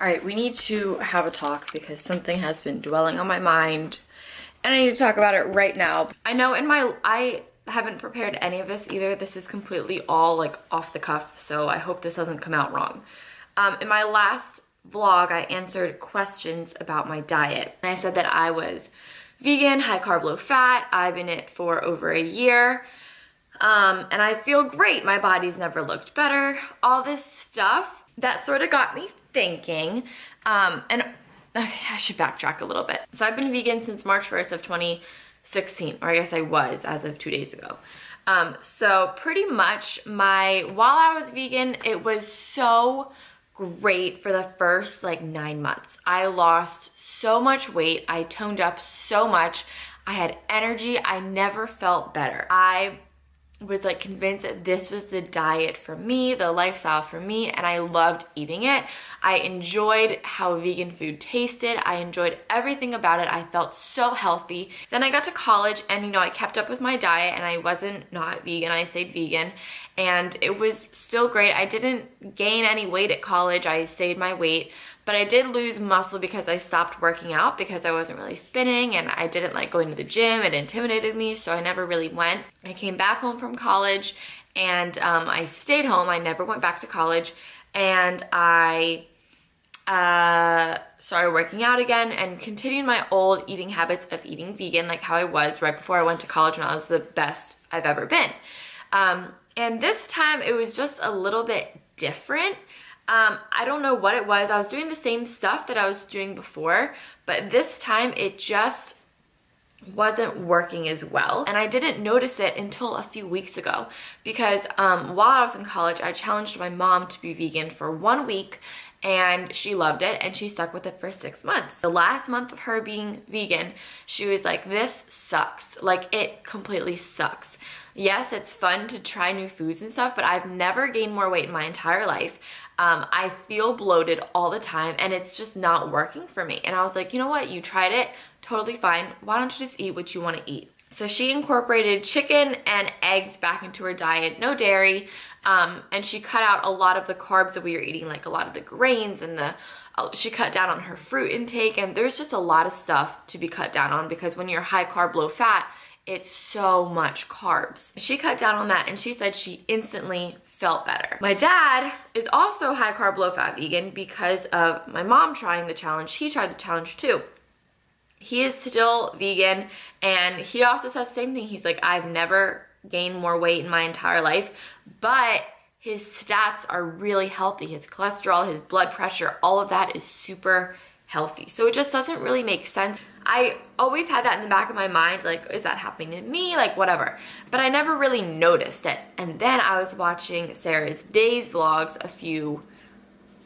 All right, we need to have a talk because something has been dwelling on my mind and I need to talk about it right now. I know I haven't prepared any of this either. This is completely all like off the cuff, so I hope this doesn't come out wrong. In my last vlog, I answered questions about my diet. And I said that I was vegan, high carb, low fat. I've been it for over a year. And I feel great. My body's never looked better. All this stuff that sort of got me thinking, and okay, I should backtrack a little bit. So I've been vegan since March 1st of 2016, or I guess I was as of 2 days ago. So pretty much while I was vegan, it was so great for the first like 9 months. I lost so much weight. I toned up so much. I had energy. I never felt better. I was like convinced that this was the diet for me, the lifestyle for me, and I loved eating it. I enjoyed how vegan food tasted. I enjoyed everything about it. I felt so healthy. Then I got to college and, I kept up with my diet and I wasn't not vegan. I stayed vegan and it was still great. I didn't gain any weight at college. I stayed my weight, but I did lose muscle because I stopped working out because I wasn't really spinning and I didn't like going to the gym. It intimidated me, so I never really went. I came back home from college and I stayed home. I never went back to college, and I started working out again and continued my old eating habits of eating vegan like how I was right before I went to college when I was the best I've ever been. And this time it was just a little bit different. I don't know what it was. I was doing the same stuff that I was doing before, but this time it just wasn't working as well. And I didn't notice it until a few weeks ago because while I was in college, I challenged my mom to be vegan for 1 week and she loved it and she stuck with it for 6 months. The last month of her being vegan, she was like, this sucks. Like, it completely sucks. Yes, it's fun to try new foods and stuff, but I've never gained more weight in my entire life. I feel bloated all the time and it's just not working for me. And I was like, you know what? You tried it, totally fine. Why don't you just eat what you want to eat? So she incorporated chicken and eggs back into her diet, no dairy, and she cut out a lot of the carbs that we were eating, like a lot of the grains and she cut down on her fruit intake, and there's just a lot of stuff to be cut down on because when you're high carb, low fat, it's so much carbs. She cut down on that and she said she instantly felt better. My dad is also high carb, low fat vegan because of my mom trying the challenge. He tried the challenge too. He is still vegan and he also says the same thing. He's like, I've never gained more weight in my entire life, but his stats are really healthy. His cholesterol, his blood pressure, all of that is super healthy. So it just doesn't really make sense. I always had that in the back of my mind, like, is that happening to me? Like, whatever. But I never really noticed it. And then I was watching Sarah's Days vlogs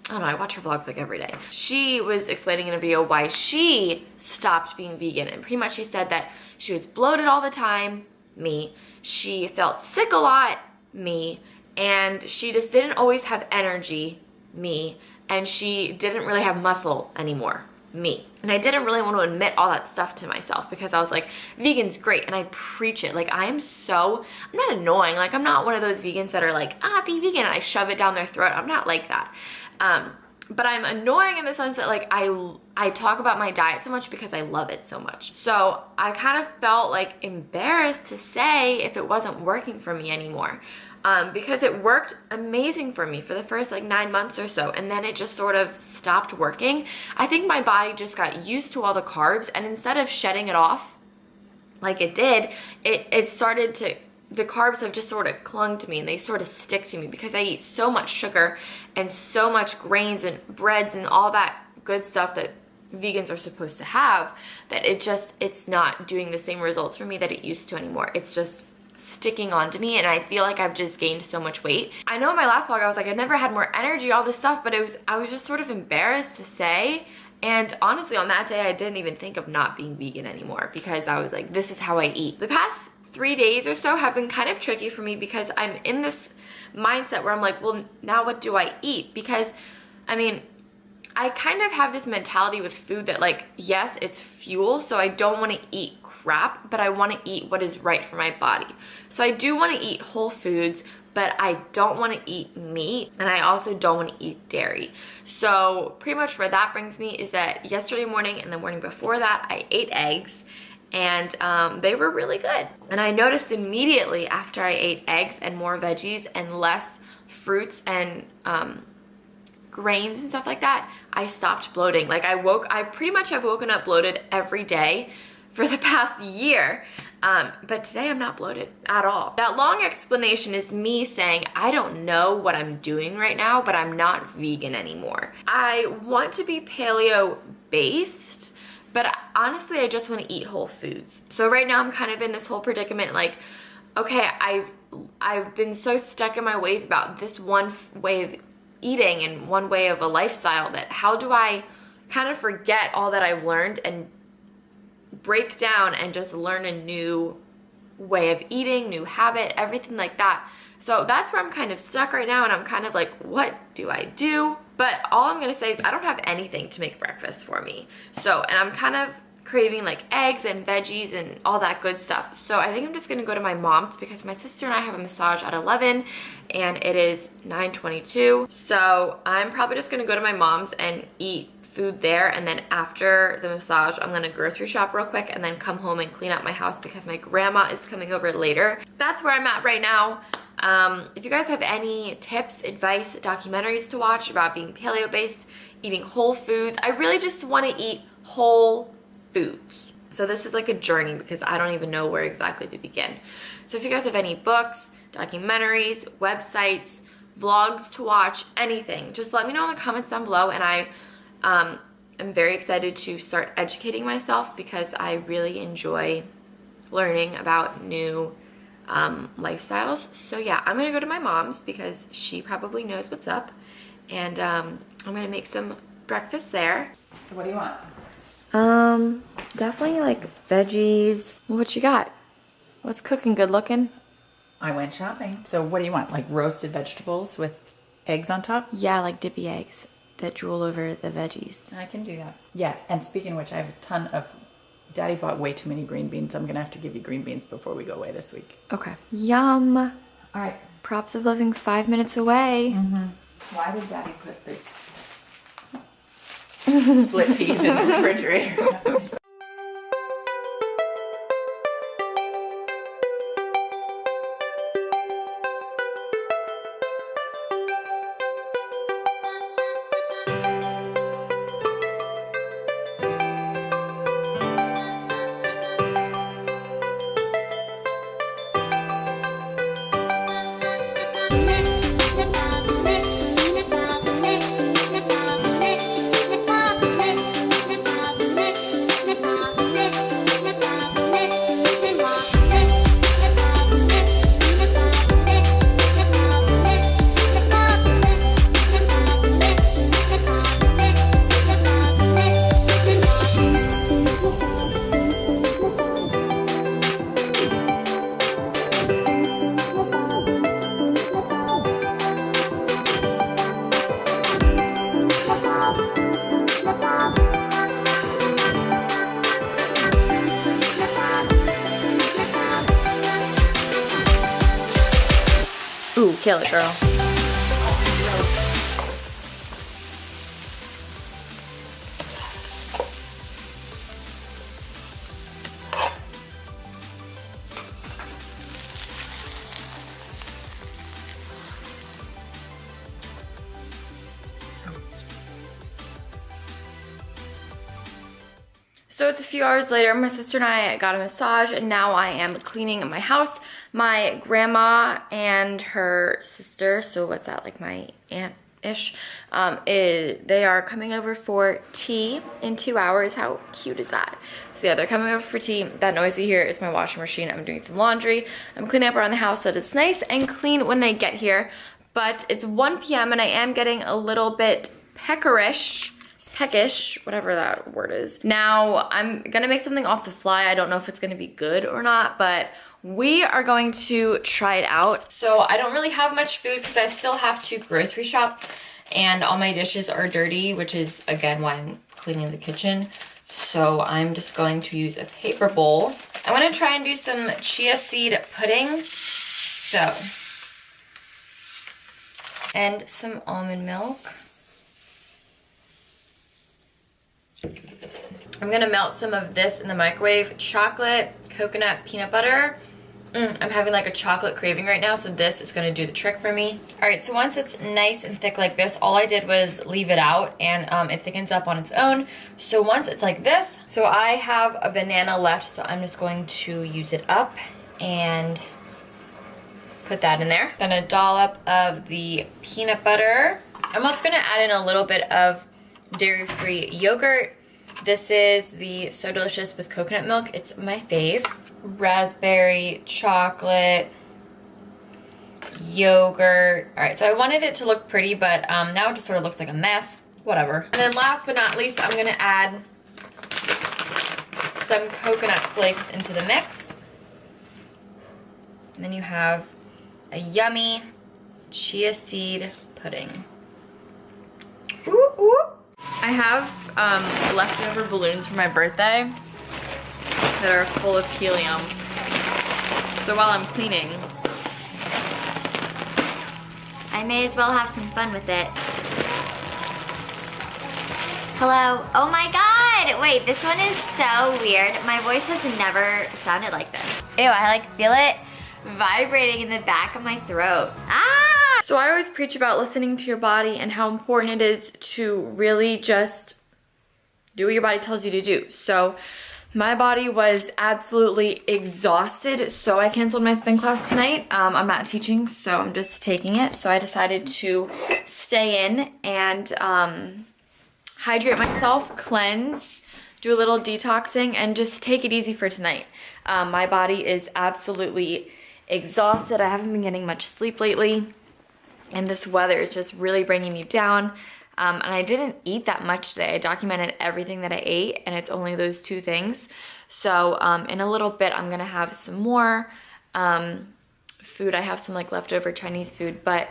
I don't know, I watch her vlogs like every day. She was explaining in a video why she stopped being vegan. And pretty much she said that she was bloated all the time, me. She felt sick a lot, me. And she just didn't always have energy, me. And she didn't really have muscle anymore, me. And I didn't really want to admit all that stuff to myself because I was like, vegan's great, and I preach it. Like, I'm not annoying. Like, I'm not one of those vegans that are like, be vegan, and I shove it down their throat. I'm not like that. But I'm annoying in the sense that like I talk about my diet so much because I love it so much. So I kind of felt like embarrassed to say if it wasn't working for me anymore. Because it worked amazing for me for the first like 9 months or so, and then it just sort of stopped working. I think my body just got used to all the carbs, and instead of shedding it off like it did, it started to, the carbs have just sort of clung to me and they sort of stick to me because I eat so much sugar and so much grains and breads and all that good stuff that vegans are supposed to have, that it's not doing the same results for me that it used to anymore. It's just sticking on to me, and I feel like I've just gained so much weight. I know in my last vlog I was like, I never had more energy, all this stuff, but I was just sort of embarrassed to say. And honestly, on that day I didn't even think of not being vegan anymore because I was like, this is how I eat. The past 3 days or so have been kind of tricky for me because I'm in this mindset where I'm like, well, now what do I eat? Because I mean, I kind of have this mentality with food that like, yes, it's fuel, so I don't want to eat crap, but I want to eat what is right for my body. So I do want to eat whole foods, but I don't want to eat meat, and I also don't want to eat dairy. So pretty much where that brings me is that yesterday morning and the morning before that, I ate eggs, and they were really good. And I noticed immediately after I ate eggs and more veggies and less fruits and grains and stuff like that, I stopped bloating. Like I pretty much have woken up bloated every day for the past year. But today I'm not bloated at all. That long explanation is me saying I don't know what I'm doing right now, but I'm not vegan anymore. I want to be paleo based, but honestly I just want to eat whole foods. So right now I'm kind of in this whole predicament, like, okay, I've been so stuck in my ways about this one way of eating and one way of a lifestyle, that how do I kind of forget all that I've learned and break down and just learn a new way of eating, new habit, everything like that. So that's where I'm kind of stuck right now, and I'm kind of like, what do I do? But all I'm gonna say is I don't have anything to make breakfast for me. So, and I'm kind of craving like eggs and veggies and all that good stuff. So I think I'm just gonna go to my mom's because my sister and I have a massage at 11 and it is 9:22. So I'm probably just gonna go to my mom's and eat food there, and then after the massage I'm gonna grocery shop real quick and then come home and clean up my house because my grandma is coming over later. That's where I'm at right now. If you guys have any tips, advice, documentaries to watch about being paleo based, eating whole foods, I really just want to eat whole foods. So this is like a journey because I don't even know where exactly to begin. So if you guys have any books, documentaries, websites, vlogs to watch, anything, just let me know in the comments down below, and I'm very excited to start educating myself because I really enjoy learning about new lifestyles. So yeah, I'm gonna go to my mom's because she probably knows what's up, and I'm gonna make some breakfast there. So what do you want? Definitely like veggies. What you got? What's cooking good looking? I went shopping. So what do you want? Like roasted vegetables with eggs on top? Yeah, like dippy eggs that drool over the veggies. I can do that. Yeah, and speaking of which, I have a ton of... Daddy bought way too many green beans. I'm gonna have to give you green beans before we go away this week. Okay. Yum. All right. Props of living 5 minutes away. Why did Daddy put the split peas in the refrigerator? Ooh, kill it, girl. So it's a few hours later, my sister and I got a massage, and now I am cleaning my house. My grandma and her sister, so what's that, like my aunt-ish, they are coming over for tea in 2 hours. How cute is that? So yeah, they're coming over for tea. That noise you hear is my washing machine. I'm doing some laundry. I'm cleaning up around the house so that it's nice and clean when they get here. But it's 1 p.m. and I am getting a little bit peckish, whatever that word is. Now, I'm gonna make something off the fly. I don't know if it's gonna be good or not, but we are going to try it out. So I don't really have much food because I still have to grocery shop and all my dishes are dirty, which is again why I'm cleaning the kitchen. So I'm just going to use a paper bowl. I'm gonna try and do some chia seed pudding. So and some almond milk. I'm gonna melt some of this in the microwave. Chocolate, coconut, peanut butter. I'm having like a chocolate craving right now, so this is gonna do the trick for me. All right, so once it's nice and thick like this, all I did was leave it out, and it thickens up on its own. So once it's like this, so I have a banana left, so I'm just going to use it up and put that in there. Then a dollop of the peanut butter. I'm also gonna add in a little bit of dairy-free yogurt. This is the So Delicious with coconut milk. It's my fave. Raspberry, chocolate, yogurt. All right, so I wanted it to look pretty, but now it just sort of looks like a mess. Whatever. And then last but not least, I'm gonna add some coconut flakes into the mix. And then you have a yummy chia seed pudding. Ooh, ooh. I have leftover balloons for my birthday that are full of helium. So while I'm cleaning, I may as well have some fun with it. Hello. Oh my god! Wait, this one is so weird. My voice has never sounded like this. Ew, I like feel it vibrating in the back of my throat. Ah! so I always preach about listening to your body and how important it is to really just do what your body tells you to do. So my body was absolutely exhausted, so I canceled my spin class tonight. I'm not teaching, so I'm just taking it. So I decided to stay in and hydrate myself, cleanse, do a little detoxing, and just take it easy for tonight. My body is absolutely exhausted. I haven't been getting much sleep lately, and this weather is just really bringing me down. And I didn't eat that much today. I documented everything that I ate, and it's only those 2 things. So in a little bit, I'm gonna have some more food. I have some like leftover Chinese food, but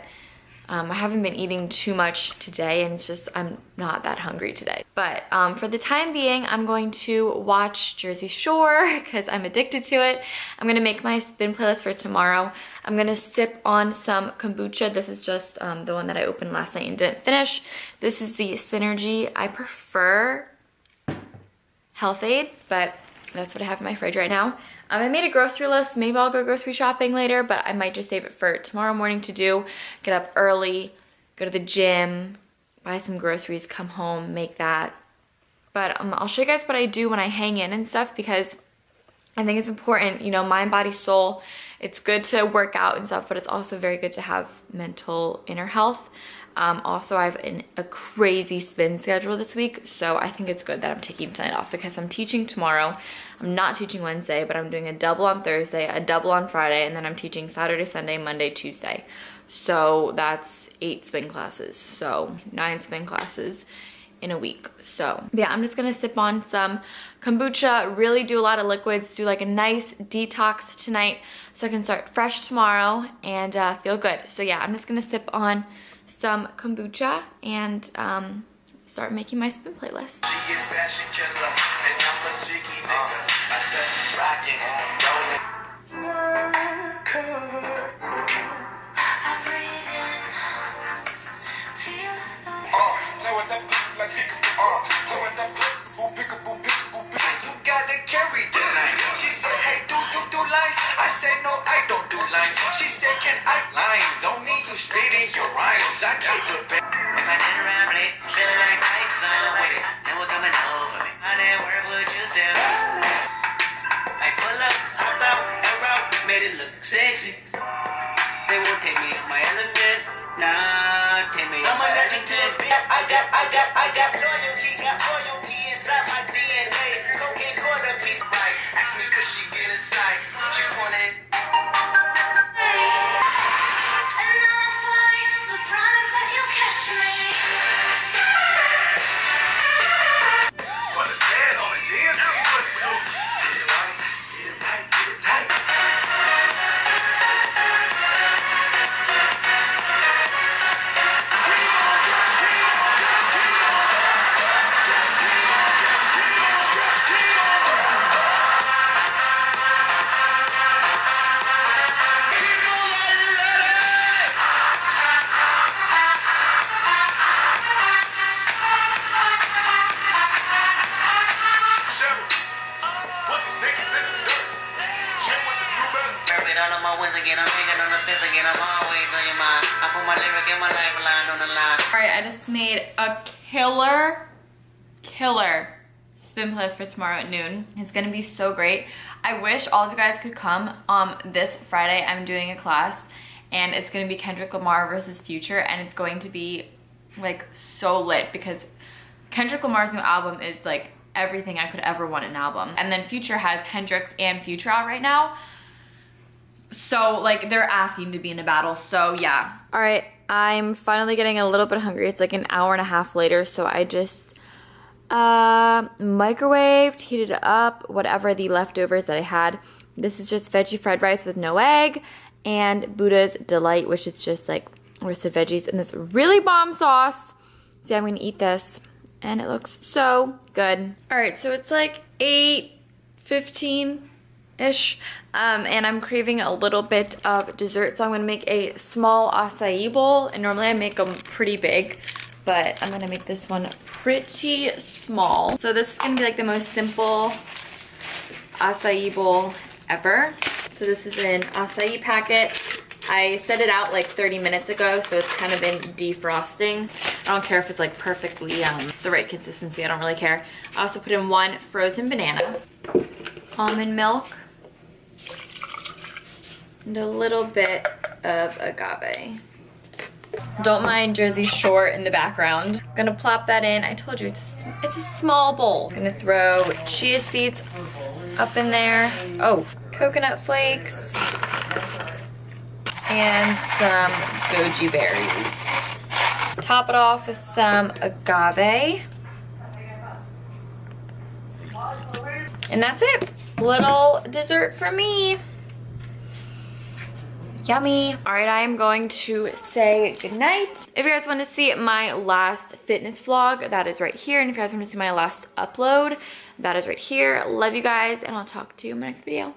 I haven't been eating too much today, and it's just I'm not that hungry today. But for the time being, I'm going to watch Jersey Shore because I'm addicted to it. I'm gonna make my spin playlist for tomorrow. I'm gonna sip on some kombucha. This is just the one that I opened last night and didn't finish. This is the Synergy. I prefer Health Aid, but that's what I have in my fridge right now. I made a grocery list. Maybe I'll go grocery shopping later, but I might just save it for tomorrow morning to do. Get up early, go to the gym, buy some groceries, come home, make that. But I'll show you guys what I do when I hang in and stuff, because I think it's important, you know, mind, body, soul. It's good to work out and stuff, but it's also very good to have mental inner health. Also, I have a crazy spin schedule this week, so I think it's good that I'm taking tonight off because I'm teaching tomorrow. I'm not teaching Wednesday, but I'm doing a double on Thursday, a double on Friday, and then I'm teaching Saturday, Sunday, Monday, Tuesday. So that's 8 spin classes, so 9 spin classes in a week. So yeah, I'm just gonna sip on some kombucha, really do a lot of liquids, do like a nice detox tonight so I can start fresh tomorrow and feel good. So yeah, I'm just gonna sip on some kombucha and start making my spin playlist. I said no, I don't do lines. She said, can I lie? Don't need you stating your rhymes. I keep the best. If I didn't ramble it, feeling like Tyson with it. Now we're coming over me. How that work would you say? I pull up, hop out, air out, made it look sexy. They won't take me on my element. Nah, take me. I'm a legend to a bit. I got loyalty inside my DNA. Cocaine quarter piece right. Ask me could she get inside. She wanted. I just made a killer spin plus for tomorrow at noon. It's gonna be so great. I wish all of you guys could come. This Friday I'm doing a class and it's gonna be Kendrick Lamar versus Future, and it's going to be like so lit because Kendrick Lamar's new album is like everything I could ever want in an album. And then Future has Hendrix and Future out right now. So like they're asking to be in a battle, so yeah. All right, I'm finally getting a little bit hungry. It's like an hour and a half later, so I just microwaved, heated it up, whatever the leftovers that I had. This is just veggie fried rice with no egg and Buddha's Delight, which is just like roasted veggies and this really bomb sauce. So I'm gonna eat this and it looks so good. All right, so it's like 8:15-ish, and I'm craving a little bit of dessert, so I'm gonna make a small acai bowl, and normally I make them pretty big, but I'm gonna make this one pretty small. So this is gonna be like the most simple acai bowl ever. So this is an acai packet. I set it out like 30 minutes ago, so it's kind of been defrosting. I don't care if it's like perfectly the right consistency, I don't really care. I also put in 1 frozen banana, almond milk, and a little bit of agave. Don't mind Jersey Shore in the background. I'm gonna plop that in. I told you it's a small bowl. I'm gonna throw chia seeds up in there. Oh, coconut flakes and some goji berries. Top it off with some agave. And that's it. Little dessert for me. Yummy. All right, I am going to say goodnight. If you guys want to see my last fitness vlog, that is right here. And if you guys want to see my last upload, that is right here. Love you guys, and I'll talk to you in my next video.